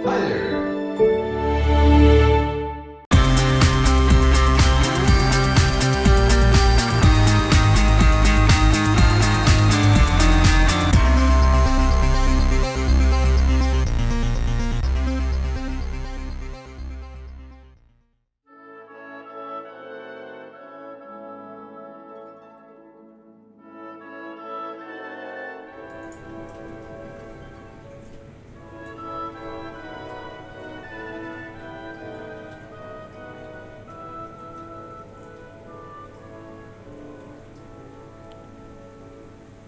Hi there.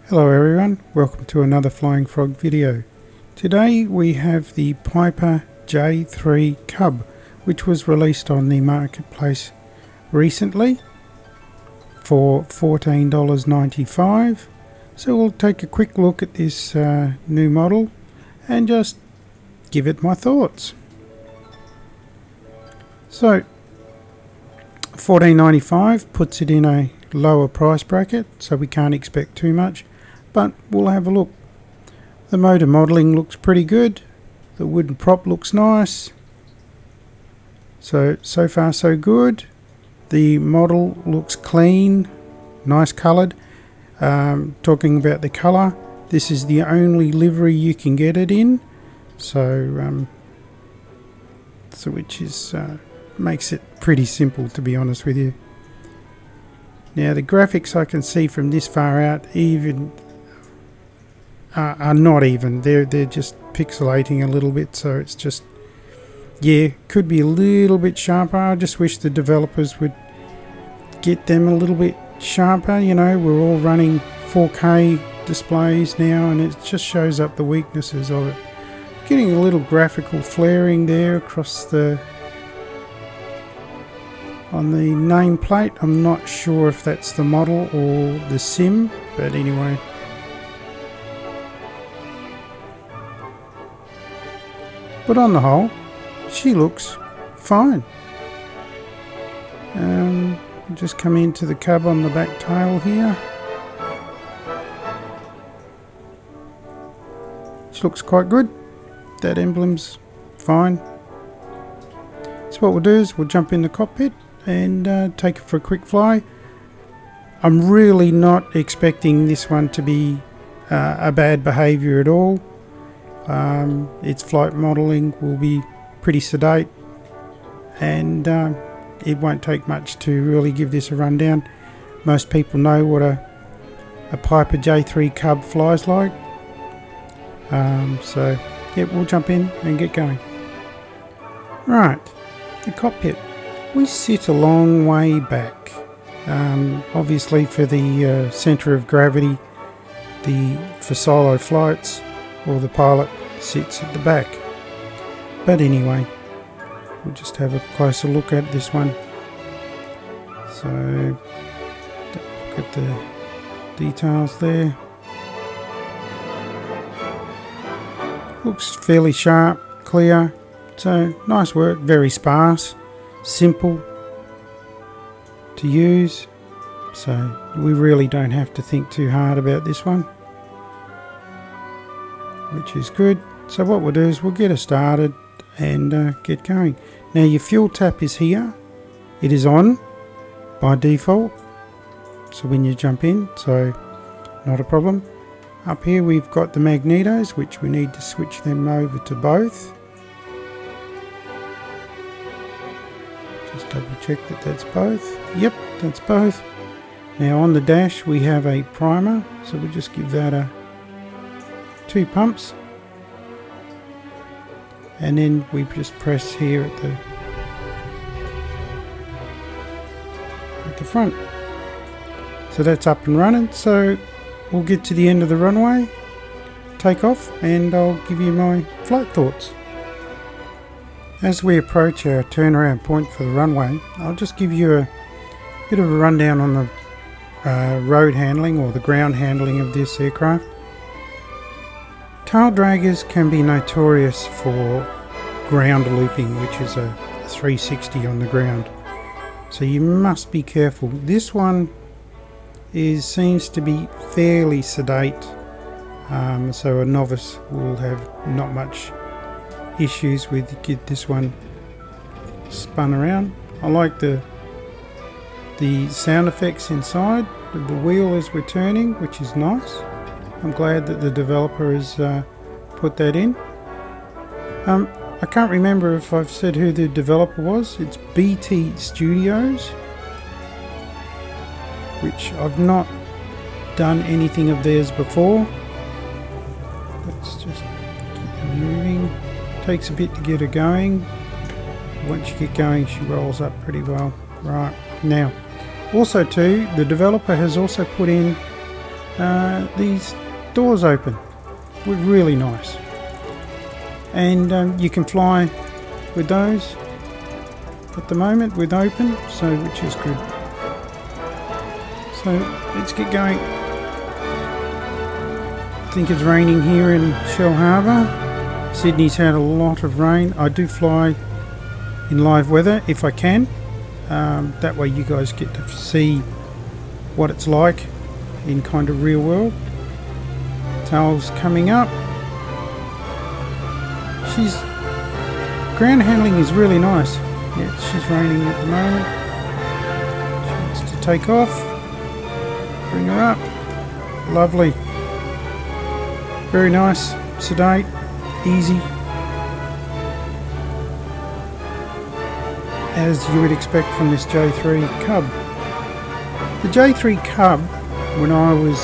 Hello everyone, welcome to another Flying Frog video. Today we have the Piper J3 Cub, which was released on the marketplace recently for $14.95. So we'll take a quick look at this new model and just give it my thoughts. So $14.95 puts it in a lower price bracket, so we can't expect too much. But we'll have a look. The motor modelling looks pretty good. The wooden prop looks nice. So far so good. The model looks clean, nice coloured. Talking about the colour, this is the only livery you can get it in. So which is makes it pretty simple, to be honest with you. Now the graphics I can see from this far out are not even. They're just pixelating a little bit, so it's just, yeah, could be a little bit sharper. I just wish the developers would get them a little bit sharper. You know, we're all running 4K displays now, and it just shows up the weaknesses of it. Getting a little graphical flaring there across on the nameplate. I'm not sure if that's the model or the sim, but anyway. But on the whole, she looks fine. We'll just come into the cub on the back tail here. Which looks quite good. That emblem's fine. So what we'll do is we'll jump in the cockpit and take it for a quick fly. I'm really not expecting this one to be a bad behaviour at all. Its flight modelling will be pretty sedate, and it won't take much to really give this a rundown. Most people know what a Piper J3 Cub flies like. So yeah, we'll jump in and get going. Right, the cockpit. We sit a long way back. Obviously for the centre of gravity, for solo flights, or the pilot sits at the back. But anyway, we'll just have a closer look at this one. So look at the details there. Looks fairly sharp, clear, so nice work. Very sparse, simple to use, so we really don't have to think too hard about this one, which is good. So what we'll do is we'll get her started and get going. Now your fuel tap is here. It is on by default, so when you jump in, so not a problem. Up here we've got the magnetos, which we need to switch them over to both. Just double check that that's both. Yep, that's both. Now on the dash we have a primer, so we'll just give that 2 pumps, and then we just press here at the front. So that's up and running. So we'll get to the end of the runway, take off, and I'll give you my flight thoughts. As we approach our turnaround point for the runway, I'll just give you a bit of a rundown on the road handling or the ground handling of this aircraft. Tail draggers can be notorious for ground looping, which is a 360 on the ground. So you must be careful. This one seems to be fairly sedate, so a novice will have not much issues with get this one spun around. I like the sound effects inside of the wheel as we're turning, which is nice. I'm glad that the developer has put that in. I can't remember if I've said who the developer was. It's BT Studios, which I've not done anything of theirs before. Let's just keep it moving. Takes a bit to get her going. Once you get going, she rolls up pretty well. Right, now also too, the developer has also put in these doors open. They're really nice, and you can fly with those at the moment with open, so which is good. So let's get going. I think it's raining here in Shell Harbour. Sydney's had a lot of rain. I do fly in live weather if I can. That way you guys get to see what it's like in kind of real world. Tail's coming up. Ground handling is really nice. Yeah, she's raining at the moment. She wants to take off. Bring her up. Lovely. Very nice. Sedate. Easy. As you would expect from this J3 Cub. The J3 Cub, when I was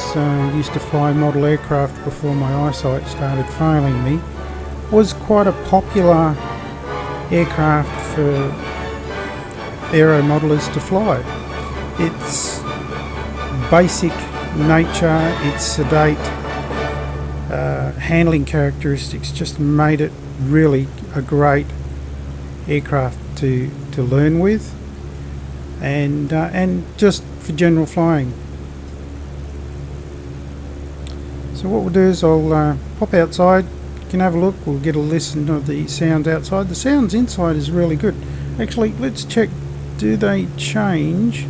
used to fly model aircraft before my eyesight started failing me, was quite a popular aircraft for aero modelers to fly. Its basic nature, its sedate handling characteristics just made it really a great aircraft to learn with, and just for general flying. So what we'll do is I'll pop outside. You can have a look. We'll get a listen of the sounds outside. The sounds inside is really good. Actually, let's check. Do they change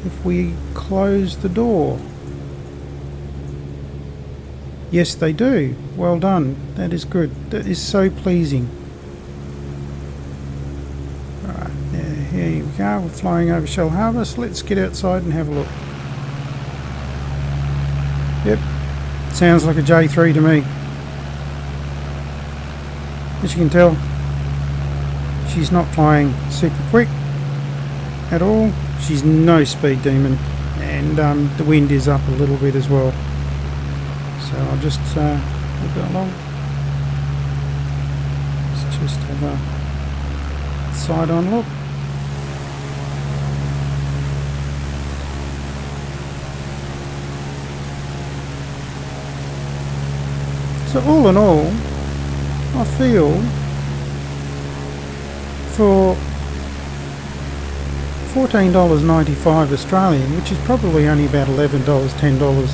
if we close the door? Yes, they do. Well done. That is good. That is so pleasing. Right, here we go. We're flying over Shell Harbour, so let's get outside and have a look. Yep, sounds like a J3 to me. As you can tell, she's not flying super quick at all. She's no speed demon, and the wind is up a little bit as well. So I'll just move it along. Let's just have a side-on look. So all in all, I feel for $14.95 Australian, which is probably only about $11, $10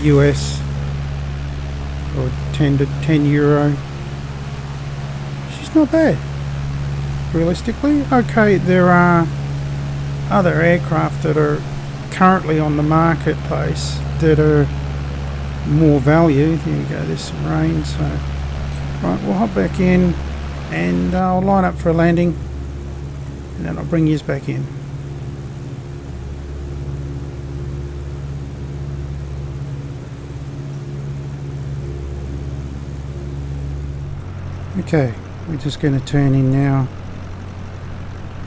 US, or 10 euro, she's not bad, realistically. Okay, there are other aircraft that are currently on the marketplace that are more value. Here we go, there's some rain, so right, we'll hop back in and I'll line up for a landing, and then I'll bring you back in. Okay, we're just going to turn in now,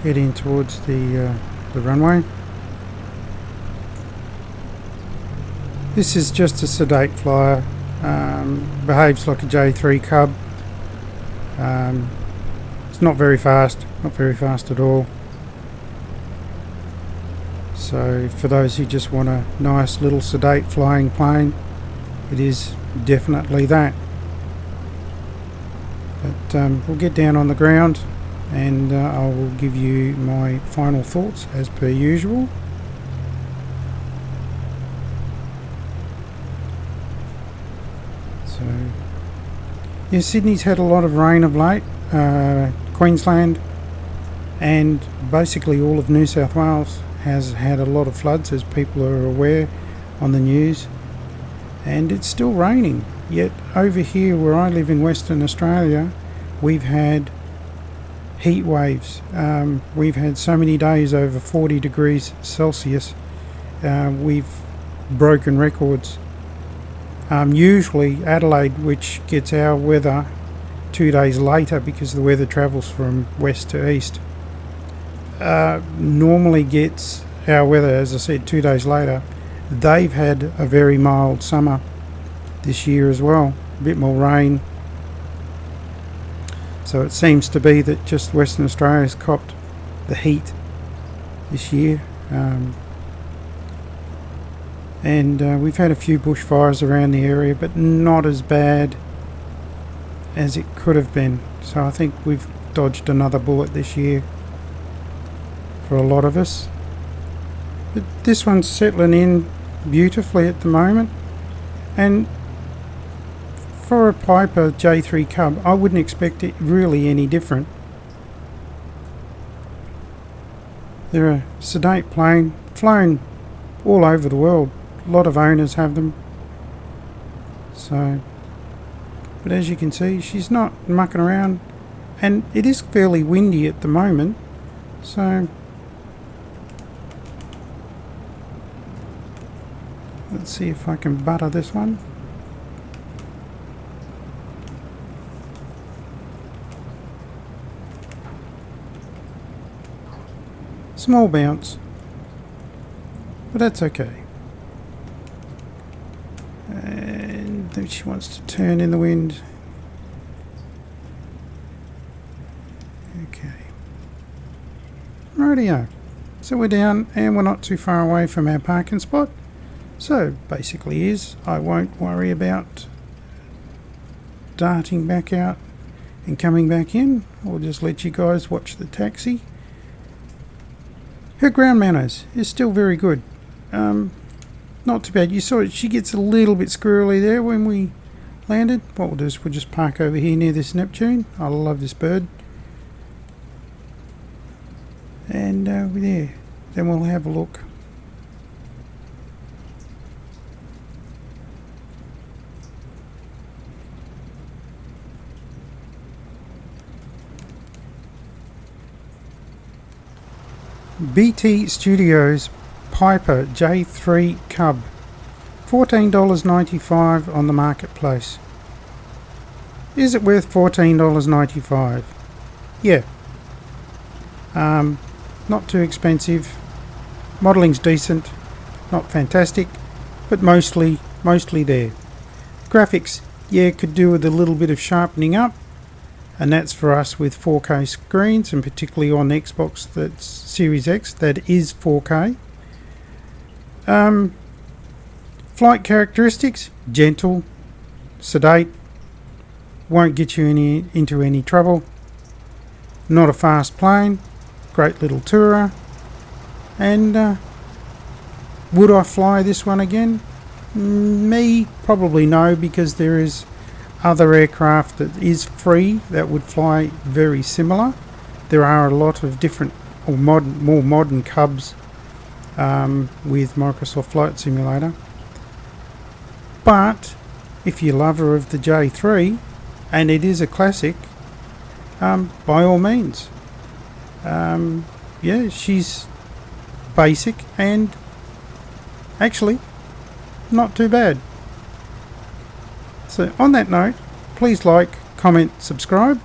head in towards the runway. This is just a sedate flyer, behaves like a J3 Cub. It's not very fast at all. So for those who just want a nice little sedate flying plane, it is definitely that. But we'll get down on the ground and I will give you my final thoughts as per usual. So, yeah, Sydney's had a lot of rain of late, Queensland and basically all of New South Wales has had a lot of floods, as people are aware on the news, and it's still raining. Yet over here where I live in Western Australia, we've had heat waves. We've had so many days over 40 degrees Celsius. We've broken records. Usually Adelaide, which gets our weather 2 days later because the weather travels from west to east, normally gets our weather, as I said, 2 days later. They've had a very mild summer this year as well, a bit more rain. So it seems to be that just Western Australia's copped the heat this year. And we've had a few bushfires around the area, but not as bad as it could have been. So I think we've dodged another bullet this year for a lot of us. But this one's settling in beautifully at the moment, and for a Piper J3 Cub I wouldn't expect it really any different. They're a sedate plane, flown all over the world. A lot of owners have them. So, but as you can see, she's not mucking around, and it is fairly windy at the moment. So let's see if I can butter this one. Small bounce, but that's okay. And then she wants to turn in the wind. Okay. Rightio. So we're down and we're not too far away from our parking spot. So basically I won't worry about darting back out and coming back in. I'll just let you guys watch the taxi. Her ground manners is still very good. Not too bad. You saw it, she gets a little bit squirrely there when we landed. What we'll do is we'll just park over here near this Neptune. I love this bird. And we're there. Then we'll have a look. BT Studios Piper J3 Cub, $14.95 on the marketplace. Is it worth $14.95? Yeah. Not too expensive. Modelling's decent, not fantastic, but mostly there. Graphics, yeah, could do with a little bit of sharpening up. And that's for us with 4K screens, and particularly on Xbox that's Series X, that is 4K. Flight characteristics, gentle, sedate, won't get you into any trouble. Not a fast plane, great little tourer. And would I fly this one again? Me, probably no, because there is other aircraft that is free that would fly very similar. There are a lot of different or more modern Cubs with Microsoft Flight Simulator. But if you're a lover of the J3, and it is a classic, by all means. Yeah, she's basic and actually not too bad. So on that note, please like, comment, subscribe,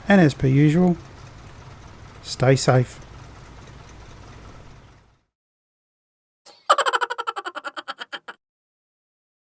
and as per usual, stay safe.